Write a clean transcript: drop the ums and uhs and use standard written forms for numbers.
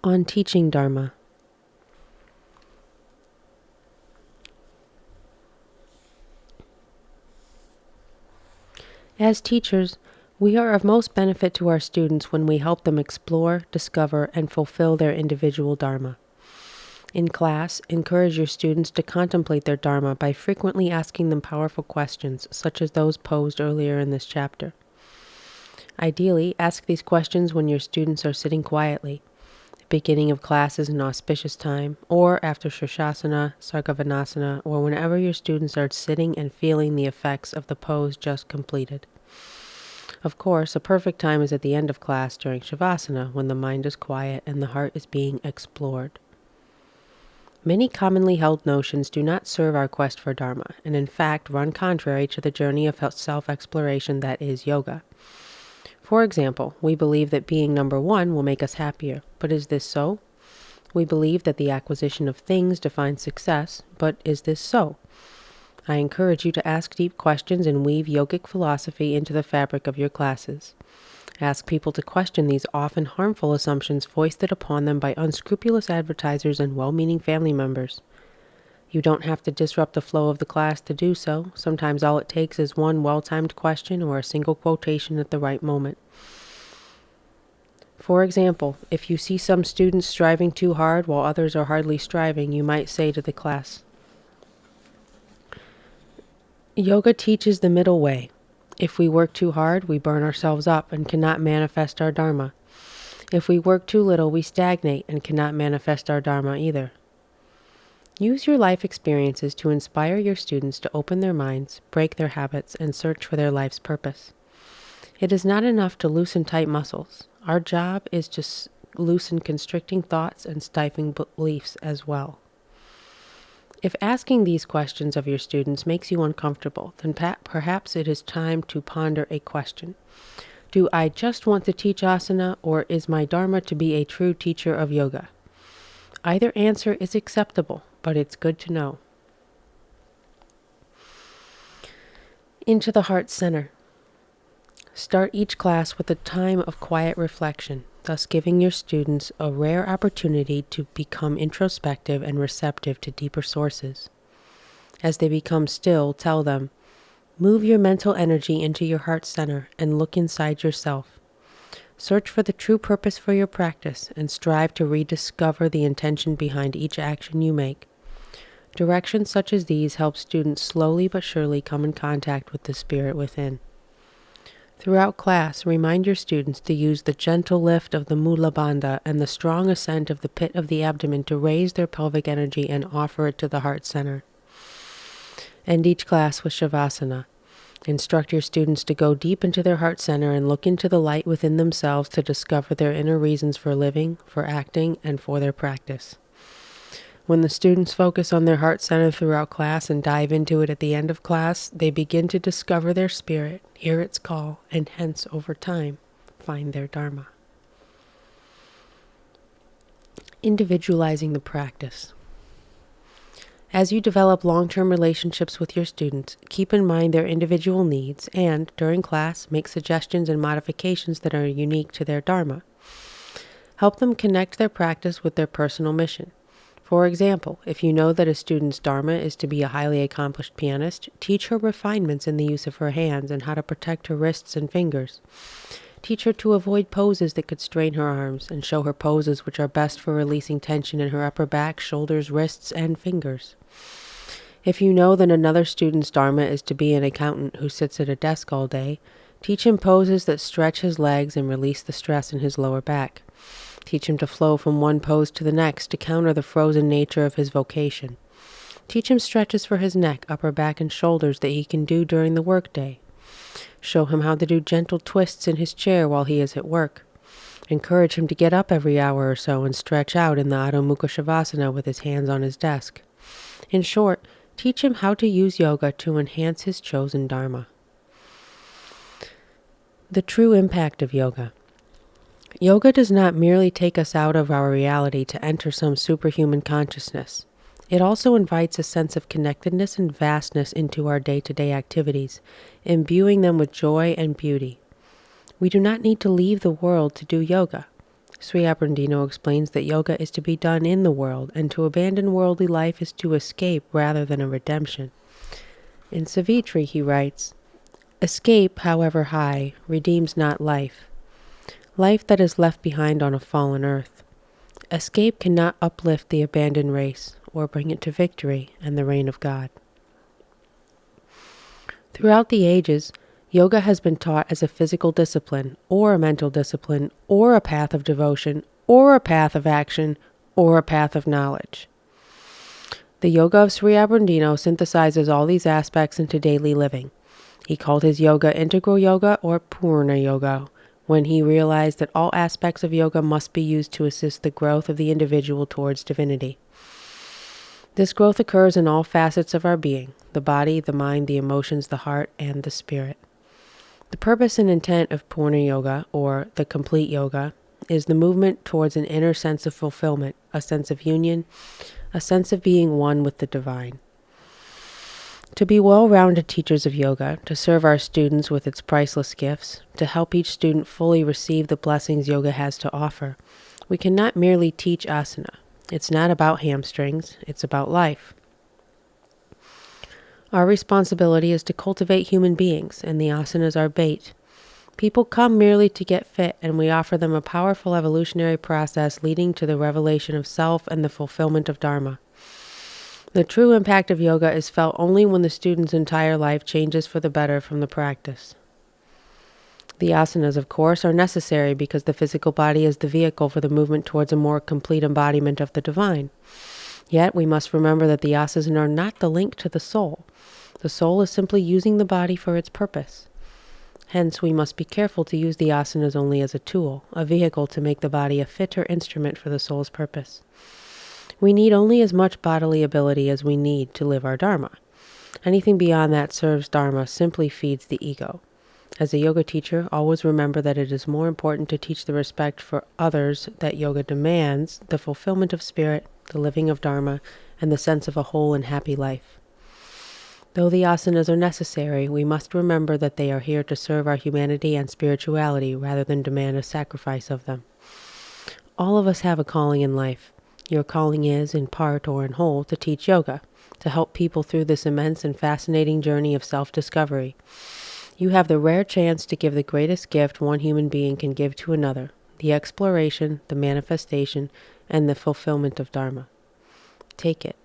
on teaching Dharma. As teachers, we are of most benefit to our students when we help them explore, discover, and fulfill their individual Dharma. In class, encourage your students to contemplate their Dharma by frequently asking them powerful questions, such as those posed earlier in this chapter. Ideally, ask these questions when your students are sitting quietly. The beginning of class is an auspicious time, or after Shirshasana, Sargavanasana, or whenever your students are sitting and feeling the effects of the pose just completed. Of course, a perfect time is at the end of class during Shavasana, when the mind is quiet and the heart is being explored. Many commonly held notions do not serve our quest for Dharma, and in fact run contrary to the journey of self-exploration that is yoga. For example, we believe that being number one will make us happier, but is this so? We believe that the acquisition of things defines success, but is this so? I encourage you to ask deep questions and weave yogic philosophy into the fabric of your classes. Ask people to question these often harmful assumptions foisted upon them by unscrupulous advertisers and well-meaning family members. You don't have to disrupt the flow of the class to do so. Sometimes all it takes is one well-timed question or a single quotation at the right moment. For example, if you see some students striving too hard while others are hardly striving, you might say to the class, "Yoga teaches the middle way. If we work too hard, we burn ourselves up and cannot manifest our Dharma. If we work too little, we stagnate and cannot manifest our Dharma either." Use your life experiences to inspire your students to open their minds, break their habits, and search for their life's purpose. It is not enough to loosen tight muscles. Our job is to loosen constricting thoughts and stifling beliefs as well. If asking these questions of your students makes you uncomfortable, then perhaps it is time to ponder a question. Do I just want to teach asana, or is my Dharma to be a true teacher of yoga? Either answer is acceptable, but it's good to know. Into the heart center. Start each class with a time of quiet reflection, thus giving your students a rare opportunity to become introspective and receptive to deeper sources. As they become still, tell them, move your mental energy into your heart center and look inside yourself. Search for the true purpose for your practice and strive to rediscover the intention behind each action you make. Directions such as these help students slowly but surely come in contact with the spirit within. Throughout class, remind your students to use the gentle lift of the Mula Bandha and the strong ascent of the pit of the abdomen to raise their pelvic energy and offer it to the heart center. End each class with Shavasana. Instruct your students to go deep into their heart center and look into the light within themselves to discover their inner reasons for living, for acting, and for their practice. When the students focus on their heart center throughout class and dive into it at the end of class, they begin to discover their spirit, hear its call, and hence, over time, find their Dharma. Individualizing the practice. As you develop long-term relationships with your students, keep in mind their individual needs and, during class, make suggestions and modifications that are unique to their Dharma. Help them connect their practice with their personal mission. For example, if you know that a student's Dharma is to be a highly accomplished pianist, teach her refinements in the use of her hands and how to protect her wrists and fingers. Teach her to avoid poses that could strain her arms, and show her poses which are best for releasing tension in her upper back, shoulders, wrists, and fingers. If you know that another student's Dharma is to be an accountant who sits at a desk all day, teach him poses that stretch his legs and release the stress in his lower back. Teach him to flow from one pose to the next to counter the frozen nature of his vocation. Teach him stretches for his neck, upper back, and shoulders that he can do during the workday. Show him how to do gentle twists in his chair while he is at work. Encourage him to get up every hour or so and stretch out in the Adho Mukha Shavasana with his hands on his desk. In short, teach him how to use yoga to enhance his chosen Dharma. The true impact of yoga. Yoga does not merely take us out of our reality to enter some superhuman consciousness. It also invites a sense of connectedness and vastness into our day-to-day activities, imbuing them with joy and beauty. We do not need to leave the world to do yoga. Sri Aprendino explains that yoga is to be done in the world, and to abandon worldly life is to escape rather than a redemption. In Savitri, he writes, "Escape, however high, redeems not life, life that is left behind on a fallen earth. Escape cannot uplift the abandoned race, or bring it to victory and the reign of God." Throughout the ages, yoga has been taught as a physical discipline, or a mental discipline, or a path of devotion, or a path of action, or a path of knowledge. The yoga of Sri Aprendino synthesizes all these aspects into daily living. He called his yoga integral yoga or Purna yoga, when he realized that all aspects of yoga must be used to assist the growth of the individual towards divinity. This growth occurs in all facets of our being: the body, the mind, the emotions, the heart, and the spirit. The purpose and intent of Purna yoga, or the complete yoga, is the movement towards an inner sense of fulfillment, a sense of union, a sense of being one with the divine. To be well-rounded teachers of yoga, to serve our students with its priceless gifts, to help each student fully receive the blessings yoga has to offer, we cannot merely teach asana. It's not about hamstrings, it's about life. Our responsibility is to cultivate human beings, and the asanas are bait. People come merely to get fit, and we offer them a powerful evolutionary process leading to the revelation of self and the fulfillment of Dharma. The true impact of yoga is felt only when the student's entire life changes for the better from the practice. The asanas, of course, are necessary because the physical body is the vehicle for the movement towards a more complete embodiment of the divine. Yet we must remember that the asanas are not the link to the soul. The soul is simply using the body for its purpose. Hence, we must be careful to use the asanas only as a tool, a vehicle to make the body a fitter instrument for the soul's purpose. We need only as much bodily ability as we need to live our Dharma. Anything beyond that serves Dharma simply feeds the ego. As a yoga teacher, always remember that it is more important to teach the respect for others that yoga demands, the fulfillment of spirit, the living of Dharma, and the sense of a whole and happy life. Though the asanas are necessary, we must remember that they are here to serve our humanity and spirituality rather than demand a sacrifice of them. All of us have a calling in life. Your calling is, in part or in whole, to teach yoga, to help people through this immense and fascinating journey of self-discovery. You have the rare chance to give the greatest gift one human being can give to another: the exploration, the manifestation, and the fulfillment of Dharma. Take it.